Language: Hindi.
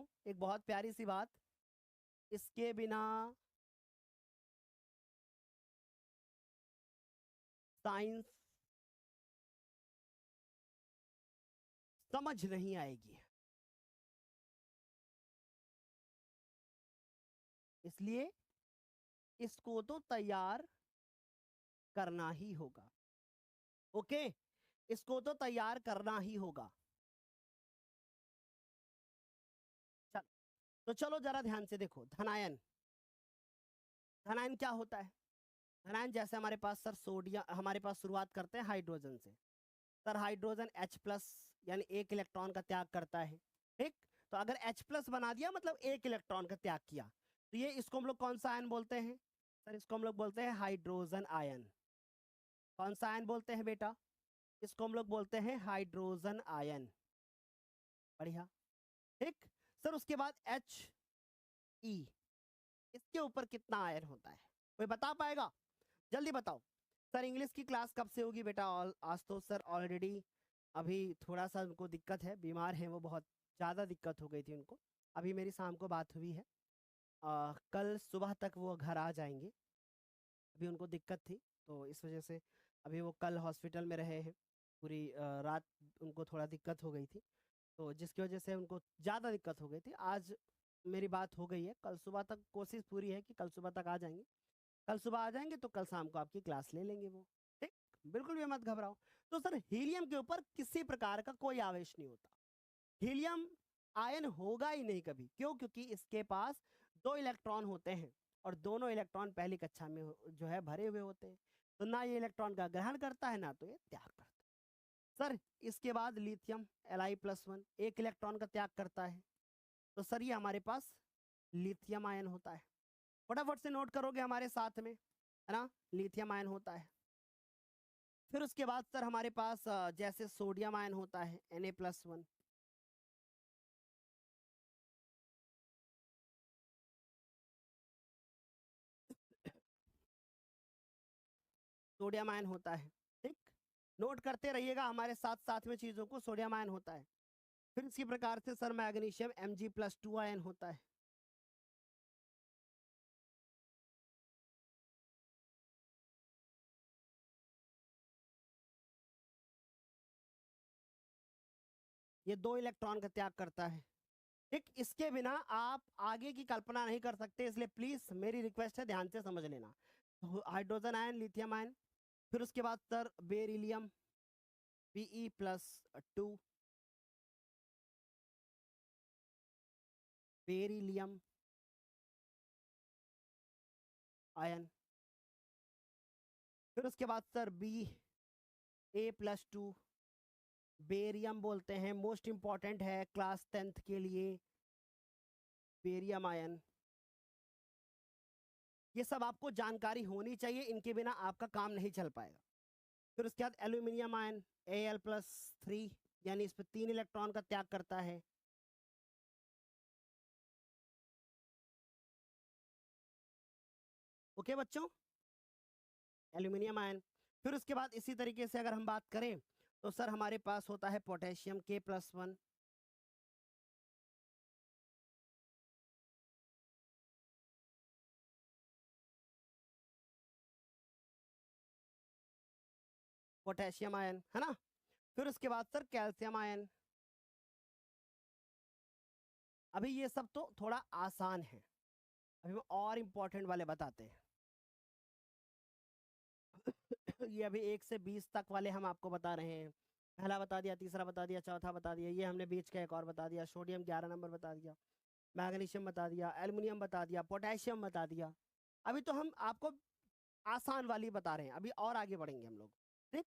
हूं एक बहुत प्यारी सी बात, इसके बिना साइंस समझ नहीं आएगी, इसलिए इसको तो तैयार करना ही होगा। ओके, इसको तो तैयार करना ही होगा। चलो, तो चलो जरा ध्यान से देखो। धनायन, धनायन क्या होता है? धनायन जैसे हमारे पास सर सोडियम, हमारे पास शुरुआत करते हैं हाइड्रोजन से। सर हाइड्रोजन H+ यानी एक इलेक्ट्रॉन का त्याग करता है, ठीक। तो अगर H+ बना दिया मतलब एक इलेक्ट्रॉन का त्याग किया, तो ये इसको हम लोग कौन सा आयन बोलते हैं? सर इसको हम लोग बोलते हैं हाइड्रोजन आयन। कौन सा आयन बोलते हैं बेटा? इसको हम लोग बोलते हैं हाइड्रोजन आयन। बढ़िया, ठीक। सर उसके बाद He, इसके ऊपर कितना आयन होता है? कोई बता पाएगा? जल्दी बताओ। सर इंग्लिश की क्लास कब से होगी बेटा? आज तो सर ऑलरेडी अभी थोड़ा सा उनको दिक्कत है, बीमार हैं वो, बहुत ज़्यादा दिक्कत हो गई थी उनको। अभी मेरी शाम को बात हुई है, कल सुबह तक वो घर आ जाएंगे। अभी उनको दिक्कत थी तो इस वजह से अभी वो कल हॉस्पिटल में रहे हैं, पूरी रात उनको थोड़ा दिक्कत हो गई थी, तो जिसकी वजह से उनको ज़्यादा दिक्कत हो गई थी। आज मेरी बात हो गई है, कल सुबह तक कोशिश पूरी है कि कल सुबह तक आ जाएंगे। कल सुबह आ जाएंगे तो कल शाम को आपकी क्लास ले लेंगे वो, ठीक। बिल्कुल भी मत घबराओ। तो सर हीलियम के ऊपर किसी प्रकार का कोई आवेश नहीं होता, हीलियम आयन होगा ही नहीं कभी। क्यों? क्योंकि इसके पास 2 इलेक्ट्रॉन होते हैं और दोनों इलेक्ट्रॉन पहली कक्षा में जो है भरे हुए होते हैं, तो ना ये इलेक्ट्रॉन का ग्रहण करता है ना तो ये त्याग करता है। सर इसके बाद लिथियम Li+1 एक इलेक्ट्रॉन का त्याग करता है, तो सर ये हमारे पास लिथियम आयन होता है। फटाफट से नोट करोगे हमारे साथ में, है ना? लिथियम आयन होता है। फिर उसके बाद सर हमारे पास जैसे सोडियम आयन होता है Na+1, सोडियम आयन होता है, ठीक। नोट करते रहिएगा हमारे साथ साथ में चीजों को। सोडियम आयन होता है। फिर इसी प्रकार से सर मैग्नीशियम Mg+2 आयन होता है। ये 2 इलेक्ट्रॉन का त्याग करता है, ठीक। इसके बिना आप आगे की कल्पना नहीं कर सकते, इसलिए प्लीज मेरी रिक्वेस्ट है ध्यान से समझ लेना। तो हाइड्रोजन आयन, लिथियम आयन, फिर उसके बाद sir beryllium Be+2, beryllium ion. फिर उसके बाद सर Ba+2, बेरियम बोलते हैं, मोस्ट इंपॉर्टेंट है क्लास 10th के लिए, बेरियम आयन। ये सब आपको जानकारी होनी चाहिए, इनके बिना आपका काम नहीं चल पाएगा। फिर उसके बाद एल्यूमिनियम आयन Al+3, यानी इस पर 3 इलेक्ट्रॉन का त्याग करता है। ओके बच्चों, एल्यूमिनियम आयन। फिर उसके बाद इसी तरीके से अगर हम बात करें तो सर हमारे पास होता है पोटेशियम K+1, पोटेशियम आयन, है ना? फिर उसके बाद सर कैल्शियम आयन। अभी ये सब तो थोड़ा आसान है, अभी हम और इंपॉर्टेंट वाले बताते हैं। ये अभी 1 से 20 तक वाले हम आपको बता रहे हैं। पहला बता दिया, तीसरा बता दिया, चौथा बता दिया, ये हमने बीच का एक और बता दिया, सोडियम 11 नंबर बता दिया, मैग्नीशियम बता दिया, एल्युमिनियम बता दिया, पोटेशियम बता दिया। अभी तो हम आपको आसान वाली बता रहे हैं, अभी और आगे बढ़ेंगे हम लोग, ठीक।